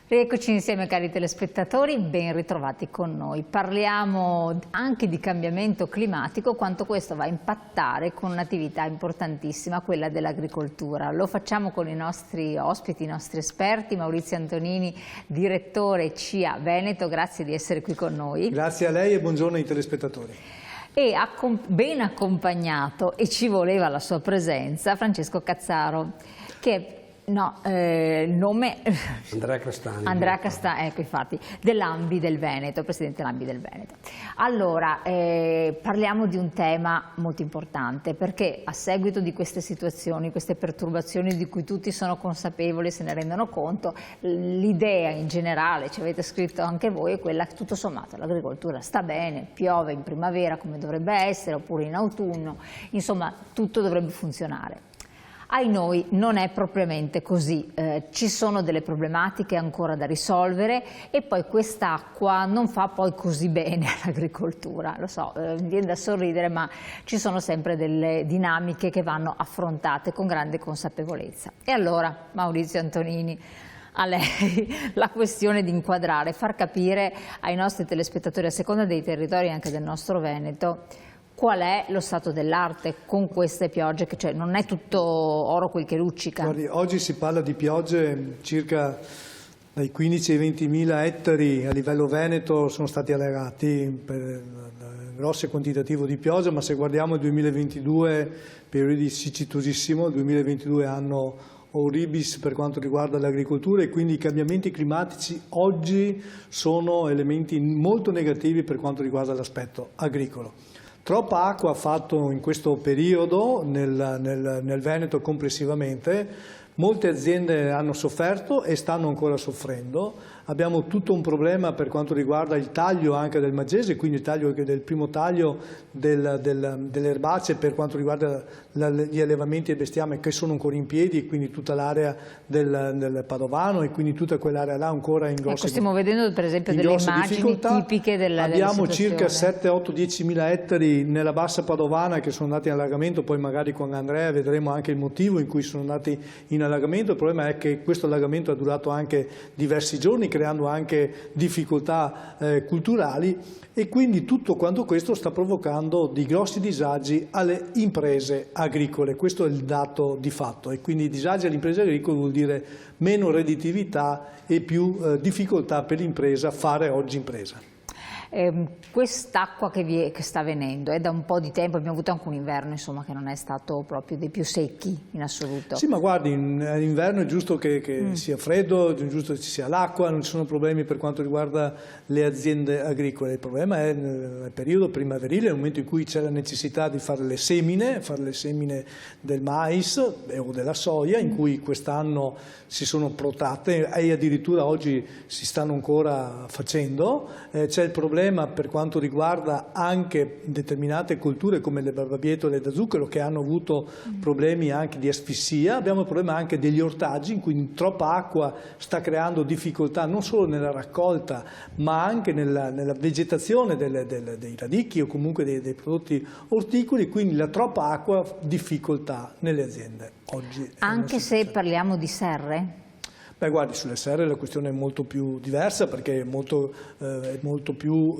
Rieccoci insieme cari telespettatori, ben ritrovati con noi. Parliamo anche di cambiamento climatico, quanto questo va a impattare con un'attività importantissima, quella dell'agricoltura. Lo facciamo con i nostri ospiti, i nostri esperti. Maurizio Antonini, direttore CIA Veneto, grazie di essere qui con noi. Grazie a lei e buongiorno ai telespettatori. E ben accompagnato, e ci voleva la sua presenza, Francesco Cazzaro, che il nome Andrea Castagni, ecco, infatti, dell'ANBI del Veneto, presidente dell'ANBI del Veneto. Allora, parliamo di un tema molto importante, perché a seguito di queste situazioni, queste perturbazioni di cui tutti sono consapevoli, se ne rendono conto, l'idea in generale, ci avete scritto anche voi, è quella che tutto sommato l'agricoltura sta bene, piove in primavera come dovrebbe essere, oppure in autunno, insomma tutto dovrebbe funzionare. Ai noi non è propriamente così, ci sono delle problematiche ancora da risolvere e poi quest'acqua non fa poi così bene all'agricoltura, lo so, mi viene da sorridere, ma ci sono sempre delle dinamiche che vanno affrontate con grande consapevolezza. E allora, Maurizio Antonini, a lei la questione di inquadrare, far capire ai nostri telespettatori, a seconda dei territori anche del nostro Veneto, qual è lo stato dell'arte con queste piogge, che cioè, non è tutto oro quel che luccica. Guardi, oggi si parla di piogge, circa dai 15 ai 20 mila ettari a livello Veneto sono stati allagati per grosso quantitativo di pioggia, ma se guardiamo il 2022, periodi siccitosissimo, il 2022 anno orribis per quanto riguarda l'agricoltura, e quindi i cambiamenti climatici oggi sono elementi molto negativi per quanto riguarda l'aspetto agricolo. Troppa acqua ha fatto in questo periodo nel Veneto complessivamente, molte aziende hanno sofferto e stanno ancora soffrendo. Abbiamo tutto un problema per quanto riguarda il taglio anche del Magese, quindi il taglio del primo taglio delle erbacee per quanto riguarda gli allevamenti e bestiame che sono ancora in piedi, quindi tutta l'area del Padovano e quindi tutta quell'area là ancora in grosse difficoltà. Stiamo vedendo per esempio delle immagini tipiche della Abbiamo situazione. circa 7, 8, 10 mila ettari nella bassa padovana che sono andati in allagamento, poi magari con Andrea vedremo anche il motivo in cui sono andati in allagamento. Il problema è che questo allagamento ha durato anche diversi giorni, creando anche difficoltà culturali, e quindi tutto quanto questo sta provocando di grossi disagi alle imprese agricole. Questo è il dato di fatto, e quindi disagi alle imprese agricole vuol dire meno redditività e più difficoltà per l'impresa fare oggi impresa. Quest'acqua che sta venendo è da un po' di tempo, abbiamo avuto anche un inverno insomma, che non è stato proprio dei più secchi in assoluto. Sì, ma guardi, in inverno è giusto che sia freddo, è giusto che ci sia l'acqua, non ci sono problemi per quanto riguarda le aziende agricole. Il problema è nel periodo primaverile, nel momento in cui c'è la necessità di fare le semine del mais o della soia, in cui quest'anno si sono protratte e addirittura oggi si stanno ancora facendo. C'è il problema per quanto riguarda anche determinate colture come le barbabietole da zucchero, che hanno avuto problemi anche di asfissia. Abbiamo il problema anche degli ortaggi, in cui troppa acqua sta creando difficoltà non solo nella raccolta ma anche nella vegetazione dei radicchi o comunque dei prodotti orticoli, quindi la troppa acqua difficoltà nelle aziende oggi. Anche se parliamo di serre? Beh, guardi, sulle serre la questione è molto più diversa perché è molto più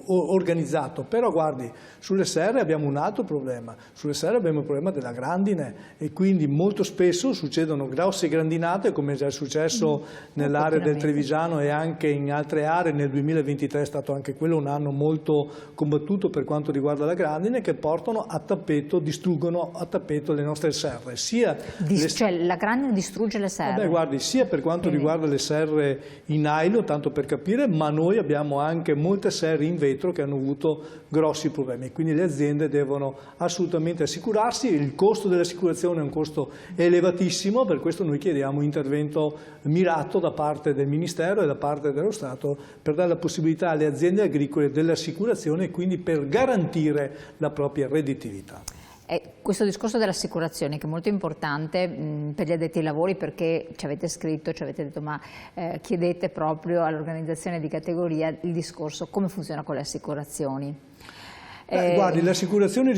organizzato, però guardi, sulle serre abbiamo un altro problema. Sulle serre abbiamo il problema della grandine, e quindi molto spesso succedono grosse grandinate, come è già successo nell'area del Trevigiano e anche in altre aree. Nel 2023 è stato anche quello un anno molto combattuto per quanto riguarda la grandine, che portano a tappeto, distruggono a tappeto le nostre serre. Cioè la grandine distrugge le serre? Beh, guardi, sia per quanto riguarda le serre in nylon, tanto per capire, ma noi abbiamo anche molte serre in vetro che hanno avuto grossi problemi, quindi le aziende devono assolutamente assicurarsi. Il costo dell'assicurazione è un costo elevatissimo, per questo noi chiediamo un intervento mirato da parte del Ministero e da parte dello Stato per dare la possibilità alle aziende agricole dell'assicurazione e quindi per garantire la propria redditività. Questo discorso dell'assicurazione che è molto importante per gli addetti ai lavori, perché ci avete scritto, ci avete detto ma chiedete proprio all'organizzazione di categoria il discorso come funziona con le assicurazioni. Guardi, le assicurazioni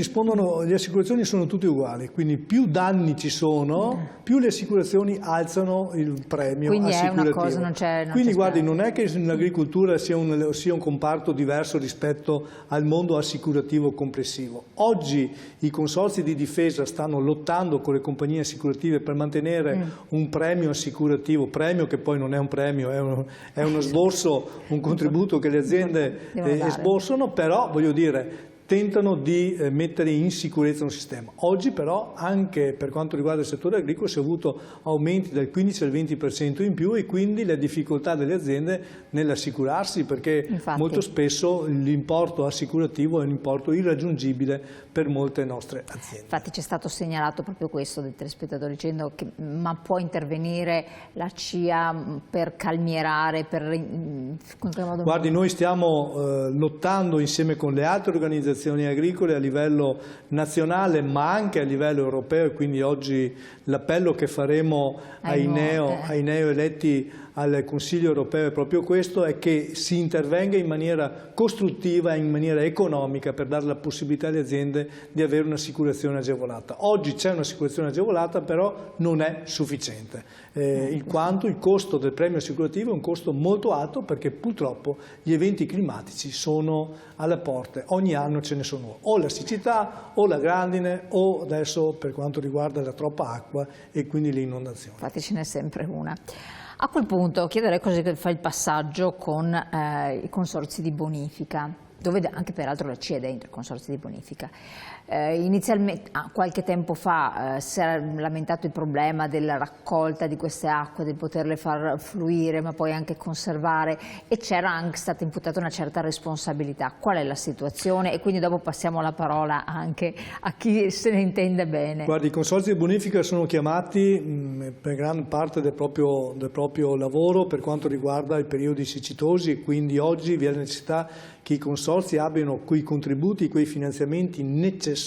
sono tutte uguali, quindi più danni ci sono, più le assicurazioni alzano il premio quindi assicurativo. È una cosa, non c'è quindi guardi, non è che l'agricoltura sia un comparto diverso rispetto al mondo assicurativo complessivo. Oggi i consorzi di difesa stanno lottando con le compagnie assicurative per mantenere un premio assicurativo, premio che poi non è un premio, è uno sborso, un contributo che le aziende sborsano, però voglio dire tentano di mettere in sicurezza un sistema. Oggi però anche per quanto riguarda il settore agricolo si è avuto aumenti del 15 al 20% in più e quindi le difficoltà delle aziende nell'assicurarsi, perché molto spesso l'importo assicurativo è un importo irraggiungibile per molte nostre aziende. Infatti c'è stato segnalato proprio questo dai telespettatori dicendo che ma può intervenire la CIA per calmierare, in qualche modo... Guardi, noi stiamo lottando insieme con le altre organizzazioni agricole a livello nazionale ma anche a livello europeo, e quindi oggi l'appello che faremo ai neoeletti al Consiglio europeo è proprio questo, è che si intervenga in maniera costruttiva e in maniera economica per dare la possibilità alle aziende di avere un'assicurazione agevolata. Oggi c'è un'assicurazione agevolata, però non è sufficiente, il costo del premio assicurativo è un costo molto alto, perché purtroppo gli eventi climatici sono alle porte, ogni anno ce ne sono, o la siccità o la grandine o adesso per quanto riguarda la troppa acqua e quindi le inondazioni. Infatti ce n'è sempre una. A quel punto chiederei cosa fa il passaggio con i consorzi di bonifica, dove anche peraltro la CIA è dentro i consorzi di bonifica. Inizialmente, qualche tempo fa, si era lamentato il problema della raccolta di queste acque, di poterle far fluire ma poi anche conservare, e c'era anche stata imputata una certa responsabilità. Qual è la situazione? E quindi dopo passiamo la parola anche a chi se ne intende bene. Guardi, i consorzi di bonifica sono chiamati per gran parte del proprio lavoro per quanto riguarda i periodi siccitosi, e quindi oggi vi è la necessità che i consorzi abbiano quei contributi, quei finanziamenti necessari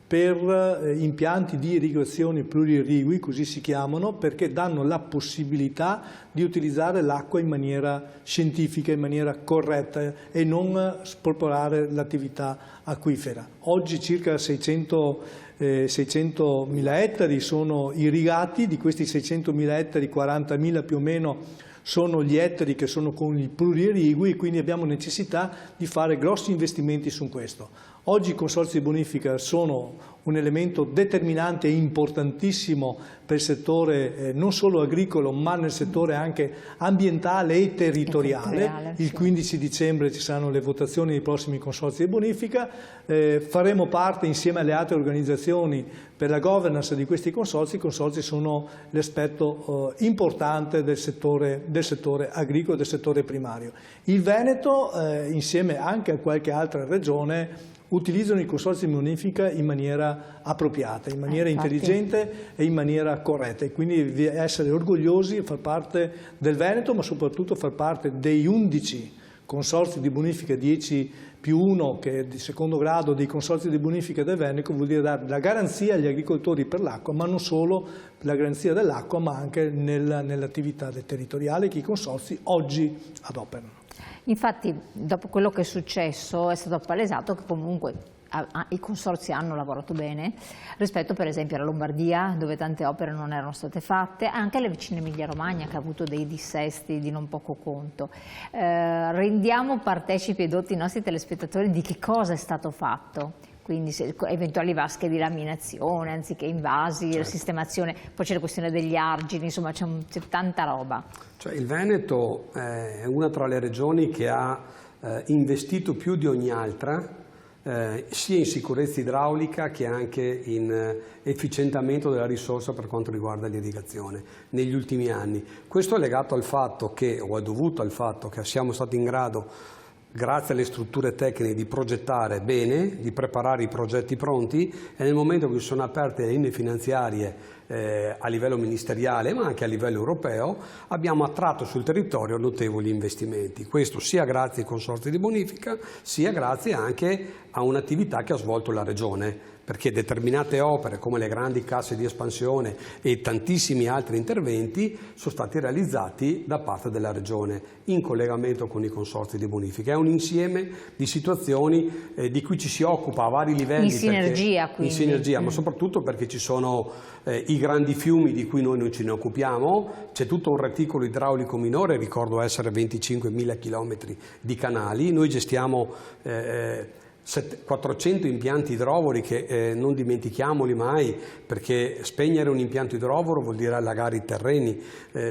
per impianti di irrigazione pluriirrigui, così si chiamano, perché danno la possibilità di utilizzare l'acqua in maniera scientifica, in maniera corretta e non spolverare l'attività acquifera. Oggi circa 600.000 ettari sono irrigati, di questi 600.000 ettari 40.000 più o meno sono gli ettari che sono con i pluriirrigui, e quindi abbiamo necessità di fare grossi investimenti su questo. Oggi i consorzi di bonifica sono un elemento determinante e importantissimo per il settore non solo agricolo ma nel settore anche ambientale e territoriale. Il 15 dicembre ci saranno le votazioni dei prossimi consorzi di bonifica, faremo parte insieme alle altre organizzazioni per la governance di questi consorzi. I consorzi sono l'aspetto importante del settore agricolo, del settore primario. Il Veneto insieme anche a qualche altra regione utilizzano i consorzi di bonifica in maniera appropriata, in maniera intelligente e in maniera corretta, e quindi essere orgogliosi di far parte del Veneto, ma soprattutto far parte dei 11 consorzi di bonifica 10 più 1 che è di secondo grado dei consorzi di bonifica del Veneto. Vuol dire dare la garanzia agli agricoltori per l'acqua, ma non solo la garanzia dell'acqua, ma anche nell'attività territoriale che i consorzi oggi adoperano. Infatti, dopo quello che è successo, è stato appalesato che comunque i consorzi hanno lavorato bene rispetto per esempio alla Lombardia, dove tante opere non erano state fatte, anche alla vicina Emilia-Romagna, che ha avuto dei dissesti di non poco conto. Rendiamo partecipi e dotti i nostri telespettatori di che cosa è stato fatto. Quindi eventuali vasche di laminazione anziché invasi, la sistemazione, poi c'è la questione degli argini, insomma c'è tanta roba. Cioè, il Veneto è una tra le regioni che ha investito più di ogni altra, sia in sicurezza idraulica che anche in efficientamento della risorsa per quanto riguarda l'irrigazione negli ultimi anni. Questo è legato al fatto che, o è dovuto al fatto che siamo stati in grado, grazie alle strutture tecniche, di progettare bene, di preparare i progetti pronti, e nel momento in cui sono aperte le linee finanziarie a livello ministeriale ma anche a livello europeo, abbiamo attratto sul territorio notevoli investimenti. Questo sia grazie ai consorzi di bonifica, sia grazie anche a un'attività che ha svolto la Regione. perché determinate opere come le grandi casse di espansione e tantissimi altri interventi sono stati realizzati da parte della Regione in collegamento con i consorzi di bonifica. È un insieme di situazioni di cui ci si occupa a vari livelli. In sinergia, quindi. In sinergia, ma soprattutto perché ci sono i grandi fiumi di cui noi non ce ne occupiamo, c'è tutto un reticolo idraulico minore, ricordo essere 25.000 km di canali, noi gestiamo 400 impianti idrovori che non dimentichiamoli mai, perché spegnere un impianto idrovoro vuol dire allagare i terreni,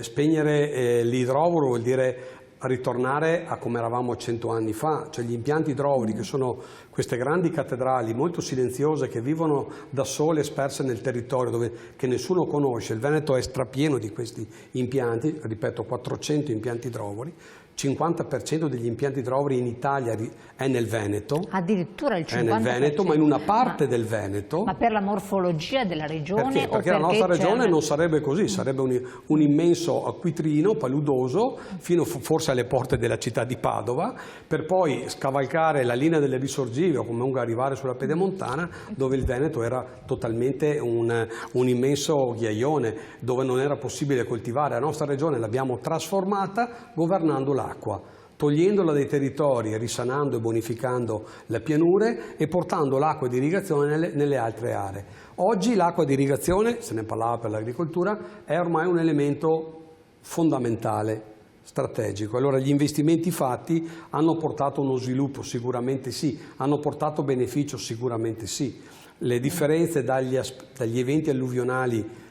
spegnere l'idrovoro vuol dire ritornare a come eravamo 100 anni fa, cioè gli impianti idrovori, che sono queste grandi cattedrali molto silenziose che vivono da sole sperse nel territorio che nessuno conosce. Il Veneto è strapieno di questi impianti, ripeto 400 impianti idrovori, 50% degli impianti idrovori in Italia è nel Veneto. Addirittura il 50%? È nel Veneto, ma in una parte del Veneto. Ma per la morfologia della regione? Perché la nostra regione non sarebbe così, sarebbe un immenso acquitrino paludoso fino forse alle porte della città di Padova, per poi scavalcare la linea delle Risorgive o comunque arrivare sulla Pedemontana, dove il Veneto era totalmente un immenso ghiaione, dove non era possibile coltivare. La nostra regione l'abbiamo trasformata governando l'acqua, togliendola dai territori, risanando e bonificando le pianure e portando l'acqua di irrigazione nelle altre aree. Oggi l'acqua di irrigazione, se ne parlava per l'agricoltura, è ormai un elemento fondamentale, strategico. Allora gli investimenti fatti hanno portato uno sviluppo? Sicuramente sì. Hanno portato beneficio? Sicuramente sì. Le differenze dagli eventi alluvionali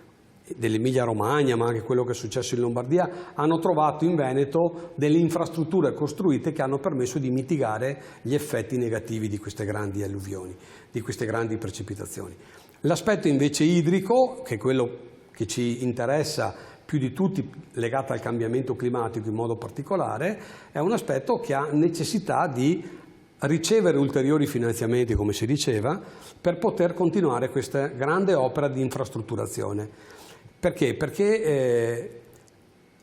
dell'Emilia Romagna, ma anche quello che è successo in Lombardia, hanno trovato in Veneto delle infrastrutture costruite che hanno permesso di mitigare gli effetti negativi di queste grandi alluvioni, di queste grandi precipitazioni. L'aspetto invece idrico, che è quello che ci interessa più di tutti, legato al cambiamento climatico in modo particolare, è un aspetto che ha necessità di ricevere ulteriori finanziamenti, come si diceva, per poter continuare questa grande opera di infrastrutturazione. Perché? Perché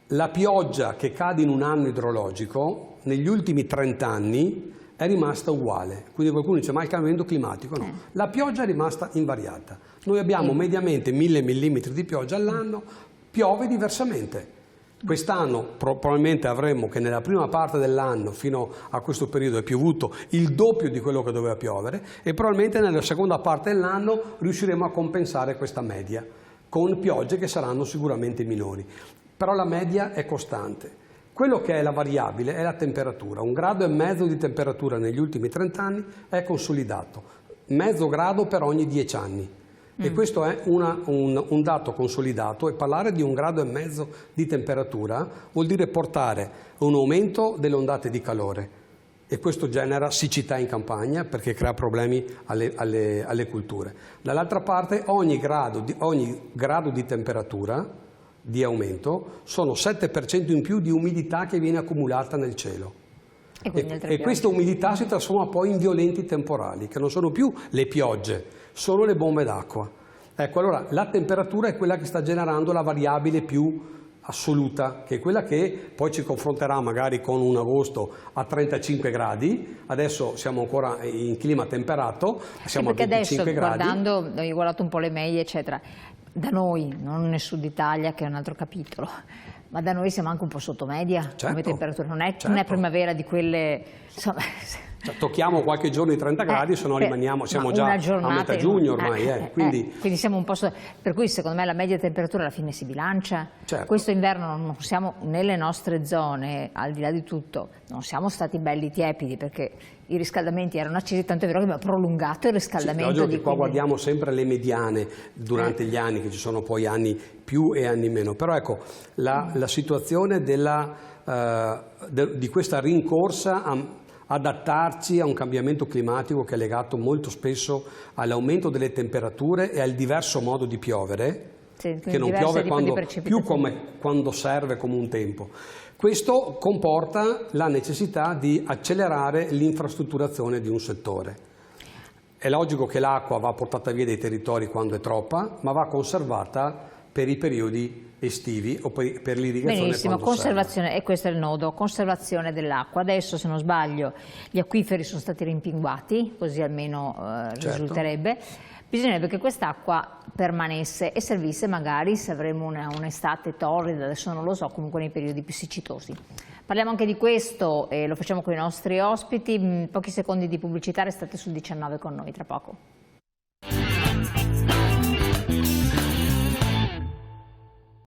la pioggia che cade in un anno idrologico negli ultimi 30 anni è rimasta uguale. Quindi qualcuno dice ma il cambiamento climatico? No, la pioggia è rimasta invariata. Noi abbiamo mediamente 1000 mm di pioggia all'anno, piove diversamente. Quest'anno probabilmente avremmo che nella prima parte dell'anno fino a questo periodo è piovuto il doppio di quello che doveva piovere e probabilmente nella seconda parte dell'anno riusciremo a compensare questa media con piogge che saranno sicuramente minori, però la media è costante. Quello che è la variabile è la temperatura. 1,5 gradi di temperatura negli ultimi 30 anni è consolidato, mezzo grado per ogni 10 anni. E questo è un dato consolidato, e parlare di 1,5 gradi di temperatura vuol dire portare un aumento delle ondate di calore. E questo genera siccità in campagna perché crea problemi alle culture. Dall'altra parte ogni grado di temperatura di aumento sono 7% in più di umidità che viene accumulata nel cielo. E questa umidità si trasforma poi in violenti temporali, che non sono più le piogge, sono le bombe d'acqua. Ecco, allora la temperatura è quella che sta generando la variabile più assoluta, che è quella che poi ci confronterà magari con un agosto a 35 gradi, adesso siamo ancora in clima temperato, siamo a 25 gradi. Guardando, ho guardato un po' le medie eccetera, da noi, non nel sud Italia che è un altro capitolo, ma da noi siamo anche un po' sotto media, certo, come temperatura, non è primavera di quelle, insomma. Cioè, tocchiamo qualche giorno i 30 gradi, se no rimaniamo, siamo già a metà giugno ormai. Quindi siamo un po'. Per cui secondo me la media temperatura alla fine si bilancia. Certo. Questo inverno non siamo nelle nostre zone, al di là di tutto, non siamo stati belli tiepidi perché i riscaldamenti erano accesi, tanto è vero che abbiamo prolungato il riscaldamento. Sì, qua guardiamo sempre le mediane durante gli anni, che ci sono poi anni più e anni meno. Però ecco, la situazione di questa rincorsa adattarci a un cambiamento climatico che è legato molto spesso all'aumento delle temperature e al diverso modo di piovere, che non piove più come quando serve come un tempo. Questo comporta la necessità di accelerare l'infrastrutturazione di un settore. È logico che l'acqua va portata via dai territori quando è troppa, ma va conservata per i periodi estivi o per l'irrigazione. Benissimo, conservazione, e questo è il nodo, conservazione dell'acqua. Adesso, se non sbaglio, gli acquiferi sono stati rimpinguati, così almeno risulterebbe, Bisognerebbe che quest'acqua permanesse e servisse magari se avremo un'estate torrida, adesso non lo so, comunque nei periodi più siccitosi. Parliamo anche di questo e lo facciamo con i nostri ospiti. Pochi secondi di pubblicità, restate sul 19 con noi, tra poco.